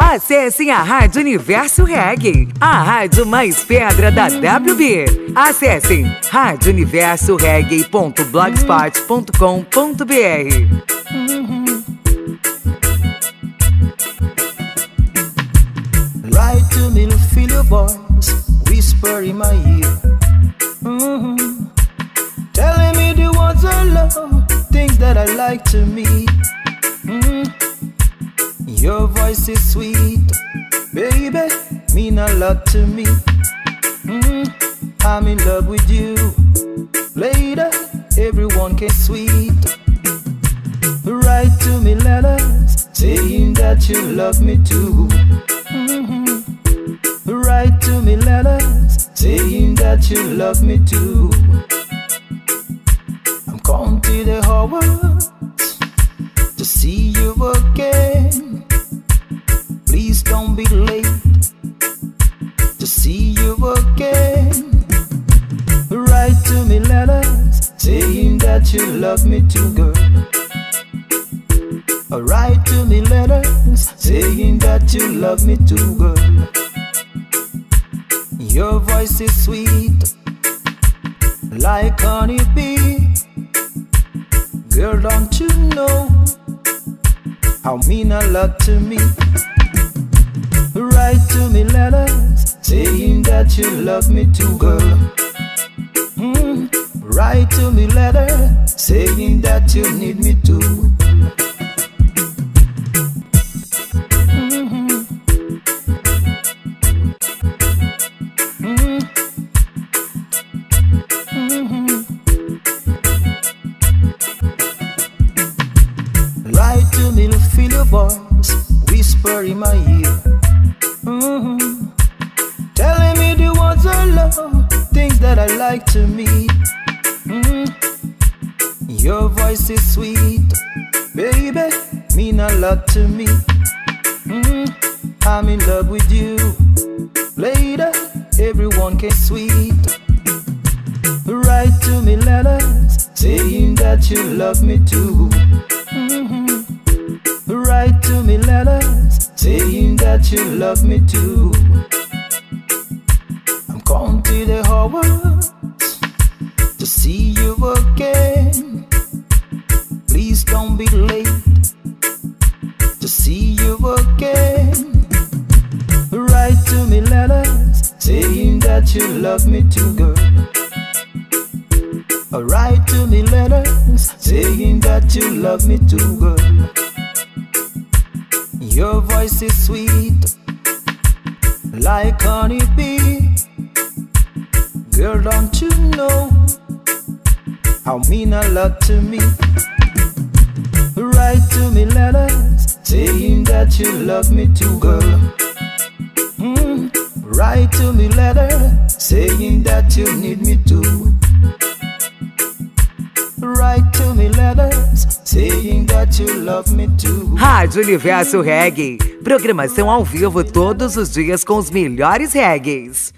Acessem a Rádio Universo Reggae, a rádio mais pedra da WB. Acessem radiouniversoreggae.blogspot.com.br. Write to me, feel your voice, whisper in my ear. Telling me the words I love, things that I like to me. Your voice is sweet, baby, mean a lot to me. I'm in love with you. Later, everyone can sweet. Write to me letters, saying that you love me too. Write to me letters, saying that you love me too. I'm counting the hours to see you again. Please don't be late to see you again. Write to me letters, saying that you love me too, girl. Write to me letters, saying that you love me too, girl. Your voice is sweet, like honeybee. Girl, don't you know how mean a lot to me? Write to me letters, saying that you love me too, girl. Write to me letters, saying that you need me too. Write to me, feel your voice, whisper in my ear. Telling me the words I love, things that I like to me. Your voice is sweet, baby, mean a lot to me. I'm in love with you. Later, everyone can sweet. Write to me letters, saying that you love me too. Write to me letters, saying that you love me too. I'm counting the hours to see you again. Please don't be late to see you again. Write to me letters, saying that you love me too, girl. Write to me letters, saying that you love me too, girl. Your voice is sweet, like honeybee. Girl, don't you know how mean a lot to me? Write to me letters, saying that you love me too, girl. Write to me letters, saying that you need me too. Write to me letters, saying that you love me too. Rádio Universo Reggae, programação ao vivo todos os dias com os melhores reggaes.